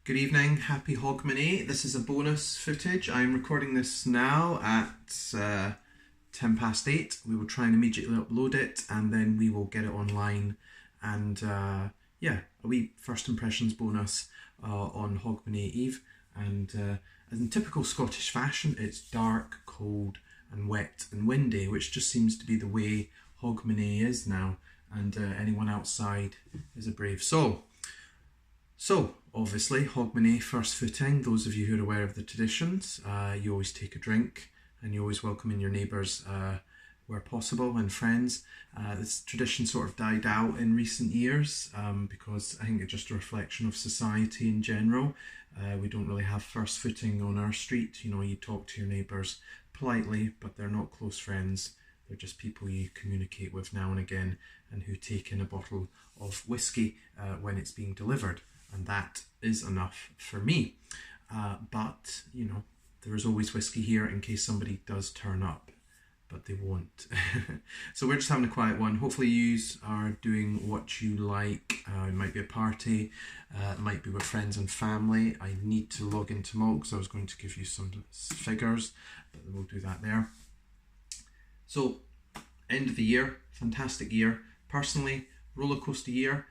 Good evening, happy Hogmanay. This is a bonus footage. I'm recording this now at 8:10. We will try and immediately upload it and then we will get it online. And yeah, a wee first impressions bonus on Hogmanay Eve. And as in typical Scottish fashion, it's dark, cold and wet and windy, which just seems to be the way Hogmanay is now. And anyone outside is a brave soul. So, obviously, Hogmanay, first footing. Those of you who are aware of the traditions, you always take a drink and you always welcome in your neighbours where possible and friends. This tradition sort of died out in recent years because I think it's just a reflection of society in general. We don't really have first footing on our street. You know, you talk to your neighbours politely, but they're not close friends. They're just people you communicate with now and again and who take in a bottle of whiskey when it's being delivered. And that is enough for me. But, you know, there is always whiskey here in case somebody does turn up, but they won't. So we're just having a quiet one. Hopefully you are doing what you like. It might be a party, it might be with friends and family. I need to log into Malt because I was going to give you some figures, but we'll do that there. So, end of the year, fantastic year. Personally, roller coaster year.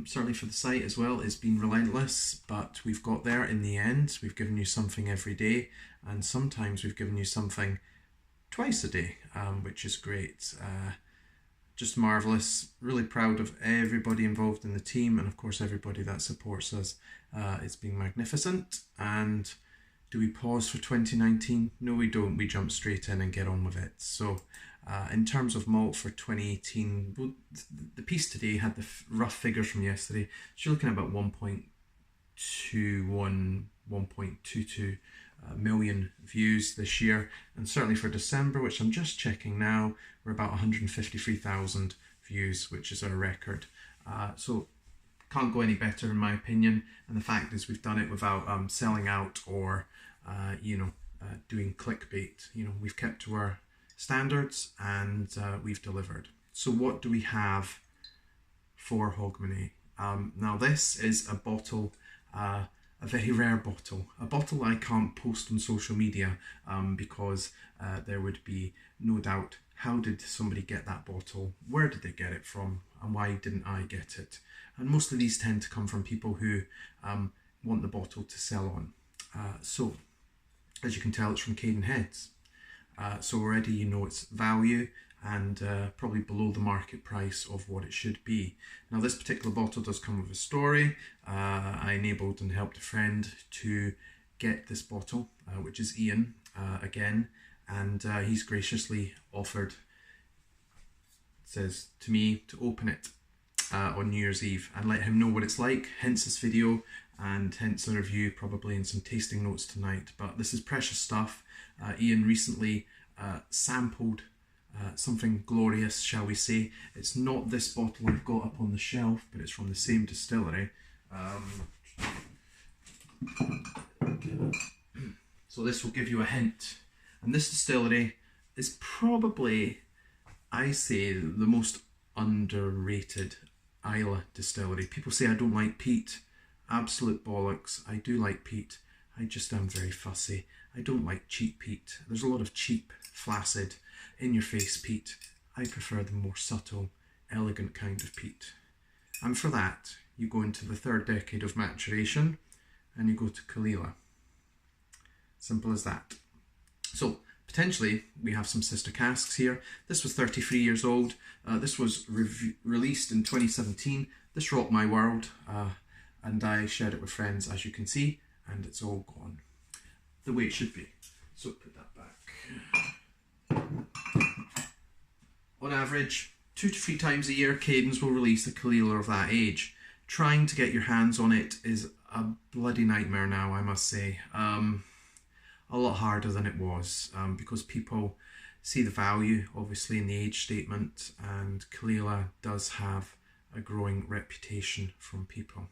Certainly for the site as well, it's been relentless, but we've got there in the end. We've given you something every day, and sometimes we've given you something twice a day, which is great. Just marvellous. Really proud of everybody involved in the team, and of course everybody that supports us. It's been magnificent. And do we pause for 2019? No, we don't. We jump straight in and get on with it. So in terms of malt for 2018, well, the piece today had the rough figures from yesterday. So you're looking at about 1.21, 1.22 million views this year. And certainly for December, which I'm just checking now, we're about 153,000 views, which is our record. So can't go any better in my opinion. And the fact is we've done it without selling out or, doing clickbait. You know, we've kept to our standards and we've delivered. So what do we have for Hogmanay? Now this is a bottle, a very rare bottle, a bottle I can't post on social media because there would be no doubt, how did somebody get that bottle? Where did they get it from? And why didn't I get it? And most of these tend to come from people who want the bottle to sell on. So as you can tell, it's from Caden Heads. So already you know its value and probably below the market price of what it should be. Now this particular bottle does come with a story. I enabled and helped a friend to get this bottle, which is Ian again, and he's graciously offered, it says, to me to open it on New Year's Eve and let him know what it's like, hence this video and hence a review probably and some tasting notes tonight. But this is precious stuff. Ian recently sampled something glorious, shall we say. It's not this bottle I've got up on the shelf, but it's from the same distillery. So this will give you a hint. And this distillery is probably, I say, the most underrated Islay distillery. People say I don't like peat. Absolute bollocks. I do like peat. I just am very fussy. I don't like cheap peat. There's a lot of cheap, flaccid, in-your-face peat. I prefer the more subtle, elegant kind of peat. And for that, you go into the third decade of maturation and you go to Caol Ila. Simple as that. So, potentially, we have some sister casks here. This was 33 years old. This was released in 2017. This rocked my world. And I shared it with friends, as you can see, and it's all gone the way it should be. So put that back. On average, 2 to 3 times a year, Cadens will release a Caol Ila of that age. Trying to get your hands on it is a bloody nightmare now, I must say. A lot harder than it was because people see the value, obviously, in the age statement, and Caol Ila does have a growing reputation from people.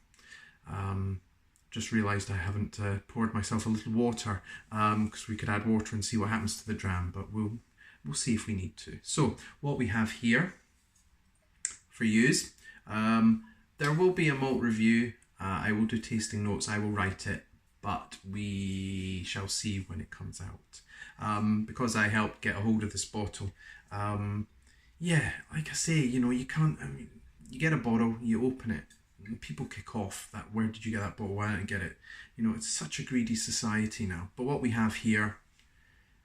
Just realised I haven't poured myself a little water because we could add water and see what happens to the dram, but we'll see if we need to. So what we have here for yous, there will be a malt review I will do tasting notes, I will write it, but we shall see when it comes out. Because I helped get a hold of this bottle. Yeah, like I say, you know, you can't, I mean, you get a bottle, you open it, and people kick off that, where did you get that bottle, why didn't I get it? You know, it's such a greedy society now. But what we have here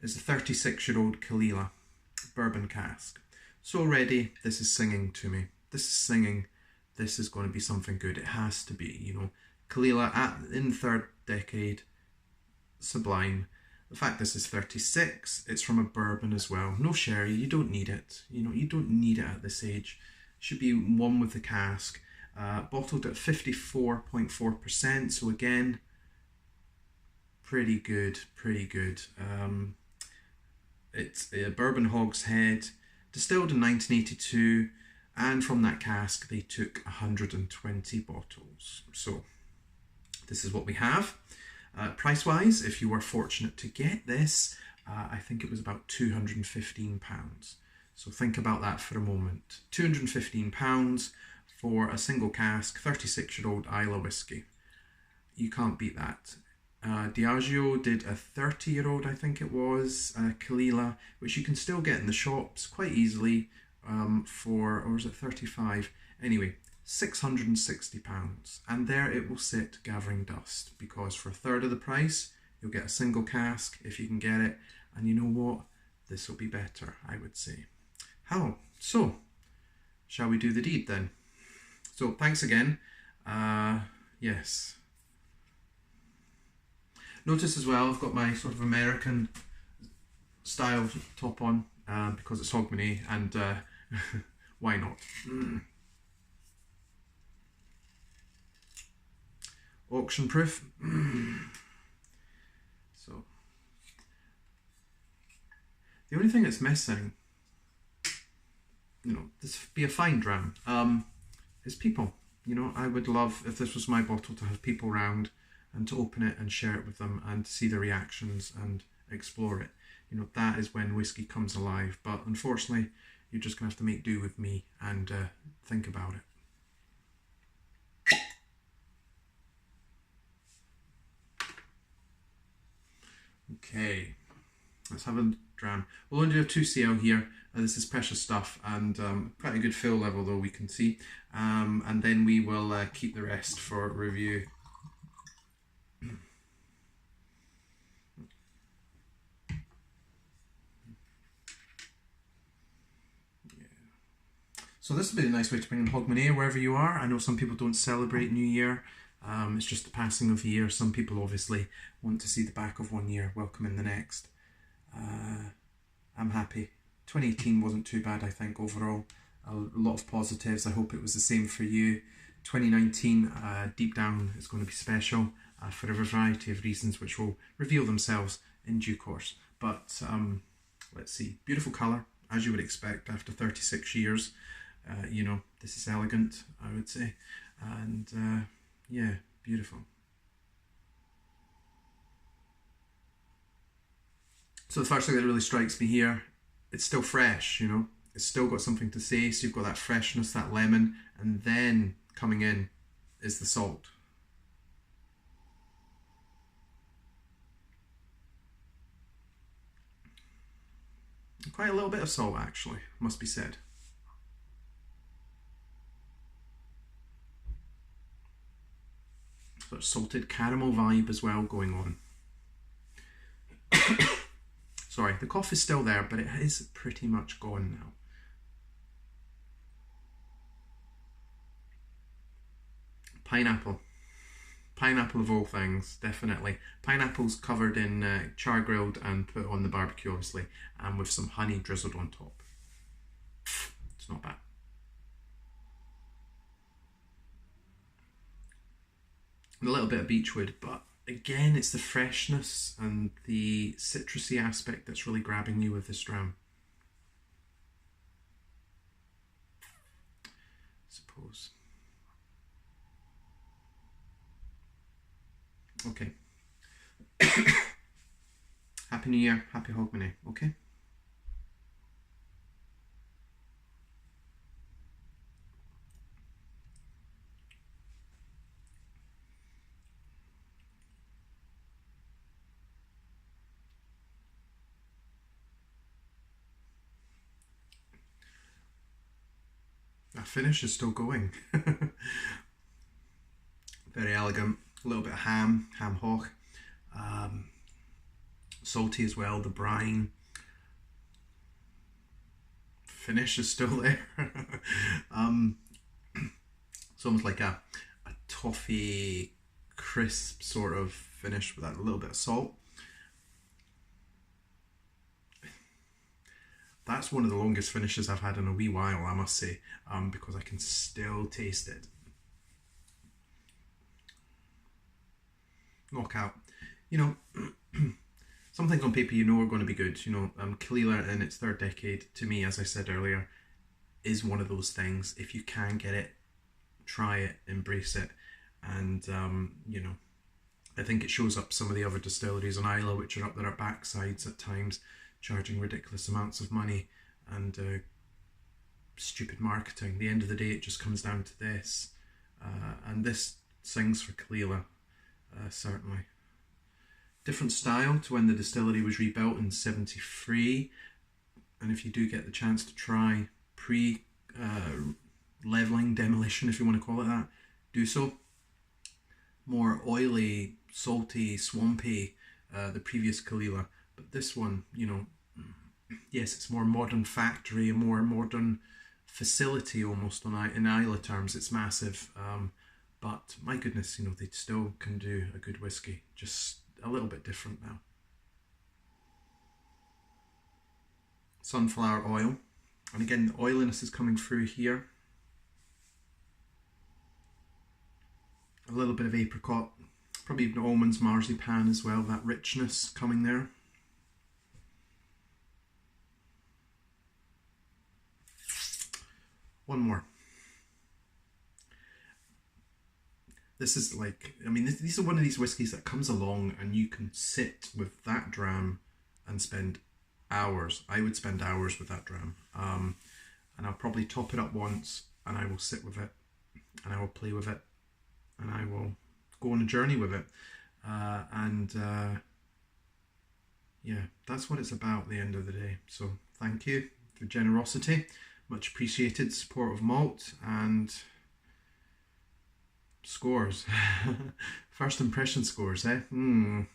is a 36-year-old Caol Ila bourbon cask. So already, this is singing to me. This is singing, this is going to be something good. It has to be, you know. Caol Ila in third decade, sublime. The fact this is 36, it's from a bourbon as well. No sherry, you don't need it. You know, you don't need it at this age. Should be one with the cask. Bottled at 54.4%, so again, pretty good, pretty good. It's a bourbon hogshead, distilled in 1982, and from that cask they took 120 bottles. So this is what we have. Price-wise, if you were fortunate to get this, I think it was about £215. So think about that for a moment. £215 for a single cask, 36-year-old Islay whiskey. You can't beat that. Diageo did a 30-year-old, I think it was, Caol Ila, which you can still get in the shops quite easily for, or is it 35? Anyway, £660. And there it will sit gathering dust, because for a third of the price, you'll get a single cask if you can get it. And you know what? This will be better, I would say. How? So, shall we do the deed then? So, thanks again. Yes. Notice as well, I've got my sort of American style top on because it's Hogmanay, and why not? Auction proof. So, the only thing that's missing, you know, this would be a fine dram, is people. You know, I would love, if this was my bottle, to have people around and to open it and share it with them and to see their reactions and explore it. You know, that is when whiskey comes alive. But unfortunately, you're just going to have to make do with me and think about it. Okay, let's have a dram. We'll only do a 2cl here. This is precious stuff, and quite a good fill level though, we can see. And then we will keep the rest for review. So this would be a nice way to bring in Hogmanay wherever you are. I know some people don't celebrate New Year. It's just the passing of a year. Some people obviously want to see the back of one year, welcoming the next. I'm happy. 2018 wasn't too bad, I think, overall. A lot of positives. I hope it was the same for you. 2019, deep down, is going to be special for a variety of reasons which will reveal themselves in due course. But let's see. Beautiful colour, as you would expect after 36 years. You know, this is elegant, I would say. And yeah, beautiful. So the first thing that really strikes me here, it's still fresh, you know. It's still got something to say, so you've got that freshness, that lemon, and then coming in is the salt. Quite a little bit of salt, actually, must be said. Sort of salted caramel vibe as well going on. Sorry, the cough is still there, but it is pretty much gone now. Pineapple. Pineapple of all things, definitely. Pineapple's covered in char grilled and put on the barbecue, obviously, and with some honey drizzled on top. It's not bad. A little bit of beechwood, but again, it's the freshness and the citrusy aspect that's really grabbing you with this dram. I suppose. Okay. Happy New Year, happy Hogmanay, okay? finish is still going. Very elegant. A little bit of ham hock. Salty as well, the brine. Finish is still there. It's almost like a toffee crisp sort of finish with that little bit of salt. That's one of the longest finishes I've had in a wee while, I must say, because I can still taste it. Knockout. You know, some things on paper you know are going to be good. You know, Caol Ila in its third decade, to me, as I said earlier, is one of those things. If you can get it, try it, embrace it. And, you know, I think it shows up some of the other distilleries on Islay, which are up their backsides at times, charging ridiculous amounts of money and stupid marketing. At the end of the day, it just comes down to this. And this sings for Caol Ila, certainly. Different style to when the distillery was rebuilt in '73. And if you do get the chance to try leveling, demolition, if you want to call it that, do so. More oily, salty, swampy, the previous Caol Ila. But this one, you know, yes, it's more modern factory, a more modern facility almost in Islay terms. It's massive. But my goodness, you know, they still can do a good whiskey. Just a little bit different now. Sunflower oil. And again, the oiliness is coming through here. A little bit of apricot, probably even almonds, marzipan as well, that richness coming there. One more. This is like, I mean, these are one of these whiskies that comes along and you can sit with that dram and spend hours. I would spend hours with that dram. And I'll probably top it up once and I will sit with it and I will play with it and I will go on a journey with it. Yeah, that's what it's about at the end of the day. So thank you for generosity. Much appreciated. Support of malt and scores. First impression scores, eh? Wow.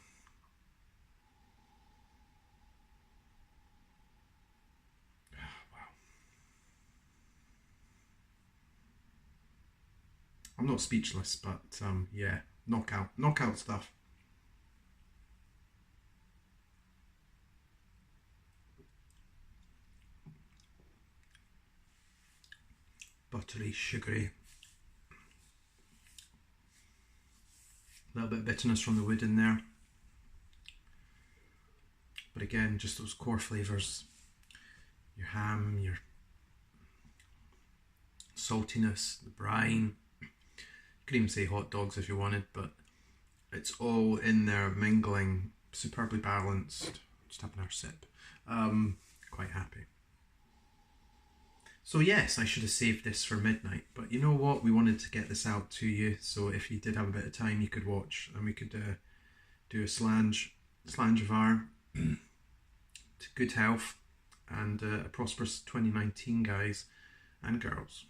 I'm not speechless, but yeah, knockout stuff. Buttery, sugary. A little bit of bitterness from the wood in there. But again, just those core flavours. Your ham, your saltiness, the brine. You could even say hot dogs if you wanted, but it's all in there mingling, superbly balanced. Just having our sip. Quite happy. So yes, I should have saved this for midnight, but you know what? We wanted to get this out to you, so if you did have a bit of time, you could watch, and we could do a slange of our to good health and a prosperous 2019, guys and girls.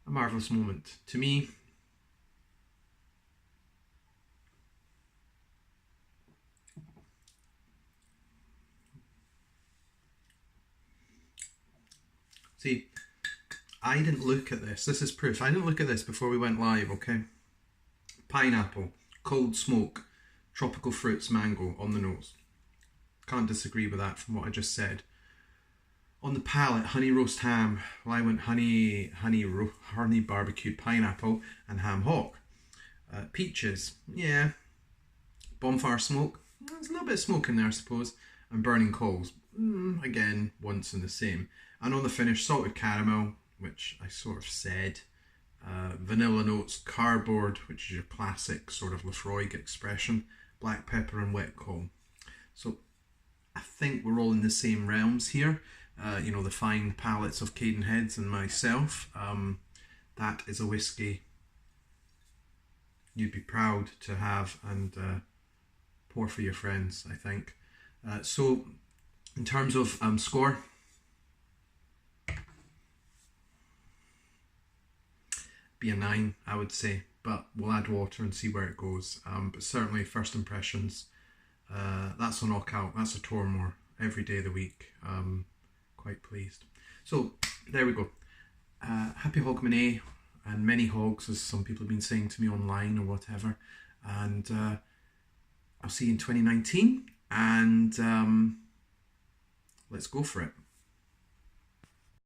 A marvellous moment to me. See, I didn't look at this. This is proof. I didn't look at this before we went live, okay? Pineapple, cold smoke, tropical fruits, mango on the nose. Can't disagree with that from what I just said. On the palate, honey roast ham. Well, I went honey barbecued pineapple and ham hock. Peaches, yeah. Bonfire smoke. There's a little bit of smoke in there, I suppose. And burning coals. Again, once and the same. And on the finish, salted caramel, which I sort of said. Vanilla notes, cardboard, which is your classic sort of Lafroig expression. Black pepper and wet coal. So I think we're all in the same realms here. You know, the fine palates of Cadenheads and myself. that is a whiskey you'd be proud to have and pour for your friends, I think. So in terms of score, be a 9, I would say, but we'll add water and see where it goes. But certainly first impressions, that's a knockout, that's a Tormore every day of the week. Quite pleased. So there we go. Happy Hogmanay and many hogs, as some people have been saying to me online or whatever. And I'll see you in 2019, and let's go for it.